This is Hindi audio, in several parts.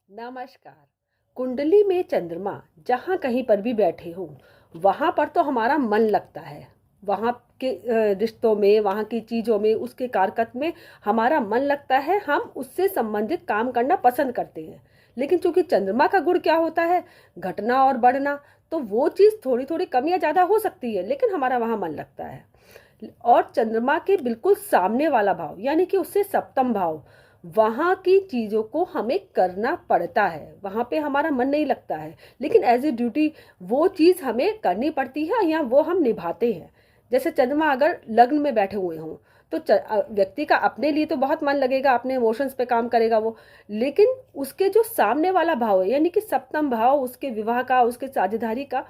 नमस्कार। कुंडली में चंद्रमा जहाँ कहीं पर भी बैठे हों, वहाँ पर तो हमारा मन लगता है। वहाँ के रिश्तों में, वहाँ की चीज़ों में, उसके कारकत में हमारा मन लगता है। हम उससे संबंधित काम करना पसंद करते हैं। लेकिन चूंकि चंद्रमा का गुण क्या होता है, घटना और बढ़ना, तो वो चीज़ थोड़ी थोड़ी कम या ज़्यादा हो सकती है, लेकिन हमारा वहाँ मन लगता है। और चंद्रमा के बिल्कुल सामने वाला भाव यानी कि उससे सप्तम भाव, वहाँ की चीज़ों को हमें करना पड़ता है। वहाँ पे हमारा मन नहीं लगता है, लेकिन एज ए ड्यूटी वो चीज़ हमें करनी पड़ती है या वो हम निभाते हैं। जैसे चंद्रमा अगर लग्न में बैठे हुए हों, तो व्यक्ति का अपने लिए तो बहुत मन लगेगा, अपने इमोशंस पे काम करेगा वो। लेकिन उसके जो सामने वाला भाव है यानी कि सप्तम भाव, उसके विवाह का, उसके साझेदारी का,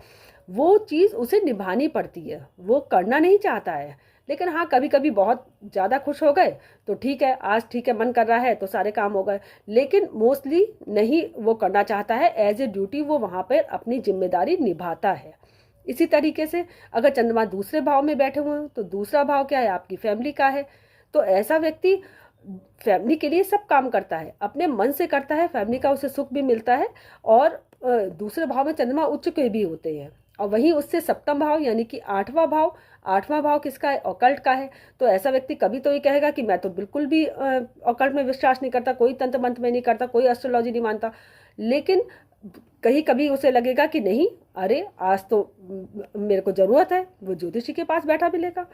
वो चीज़ उसे निभानी पड़ती है। वो करना नहीं चाहता है, लेकिन हाँ, कभी कभी बहुत ज़्यादा खुश हो गए तो ठीक है, आज ठीक है, मन कर रहा है तो सारे काम हो गए। लेकिन मोस्टली नहीं वो करना चाहता है, एज ए ड्यूटी वो वहाँ पर अपनी जिम्मेदारी निभाता है। इसी तरीके से अगर चंद्रमा दूसरे भाव में बैठे हुए हैं, तो दूसरा भाव क्या है, आपकी फैमिली का है। तो ऐसा व्यक्ति फैमिली के लिए सब काम करता है, अपने मन से करता है, फैमिली का उसे सुख भी मिलता है। और दूसरे भाव में चंद्रमा उच्च के भी होते हैं। और वहीं उससे सप्तम भाव यानी कि आठवां भाव, आठवां भाव किसका है, ऑकल्ट का है। तो ऐसा व्यक्ति कभी तो ये कहेगा कि मैं तो बिल्कुल भी ऑकल्ट में विश्वास नहीं करता, कोई तंत्र मंत्र में नहीं करता, कोई एस्ट्रोलॉजी नहीं मानता। लेकिन कहीं कभी उसे लगेगा कि नहीं, अरे आज तो मेरे को जरूरत है, वो ज्योतिषी के पास बैठा मिलेगा।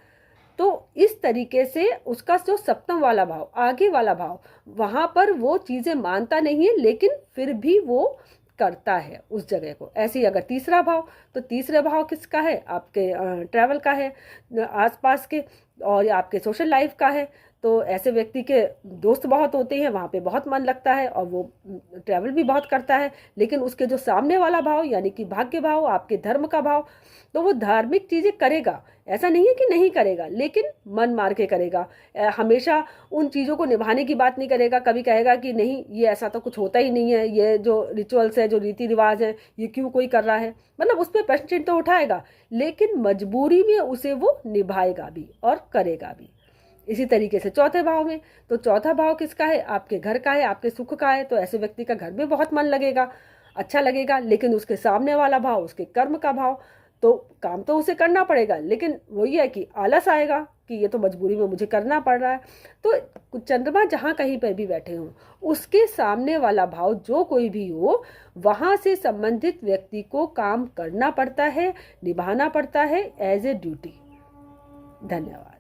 तो इस तरीके से उसका जो सप्तम वाला भाव, आगे वाला भाव, वहां पर वो चीजें मानता नहीं है, लेकिन फिर भी वो करता है उस जगह को। ऐसे ही अगर तीसरा भाव, तो तीसरा भाव किसका है, आपके ट्रैवल का है, आसपास के, और आपके सोशल लाइफ का है। तो ऐसे व्यक्ति के दोस्त बहुत होते हैं, वहाँ पे बहुत मन लगता है और वो ट्रैवल भी बहुत करता है। लेकिन उसके जो सामने वाला भाव यानी कि भाग्य भाव, आपके धर्म का भाव, तो वो धार्मिक चीज़ें करेगा। ऐसा नहीं है कि नहीं करेगा, लेकिन मन मार के करेगा। हमेशा उन चीज़ों को निभाने की बात नहीं करेगा। कभी कहेगा कि नहीं, ये ऐसा तो कुछ होता ही नहीं है, ये जो रिचुअल्स है, जो रीति रिवाज है, ये क्यों कोई कर रहा है, मतलब उस पर प्रश्न चिन्ह तो उठाएगा, लेकिन मजबूरी में उसे वो निभाएगा भी और करेगा भी। इसी तरीके से चौथे भाव में, तो चौथा भाव किसका है, आपके घर का है, आपके सुख का है। तो ऐसे व्यक्ति का घर में बहुत मन लगेगा, अच्छा लगेगा। लेकिन उसके सामने वाला भाव, उसके कर्म का भाव, तो काम तो उसे करना पड़ेगा, लेकिन वही है कि आलस आएगा कि ये तो मजबूरी में मुझे करना पड़ रहा है। तो चंद्रमा जहाँ कहीं पर भी बैठे हों, उसके सामने वाला भाव जो कोई भी हो, वहाँ से संबंधित व्यक्ति को काम करना पड़ता है, निभाना पड़ता है एज ए ड्यूटी। धन्यवाद।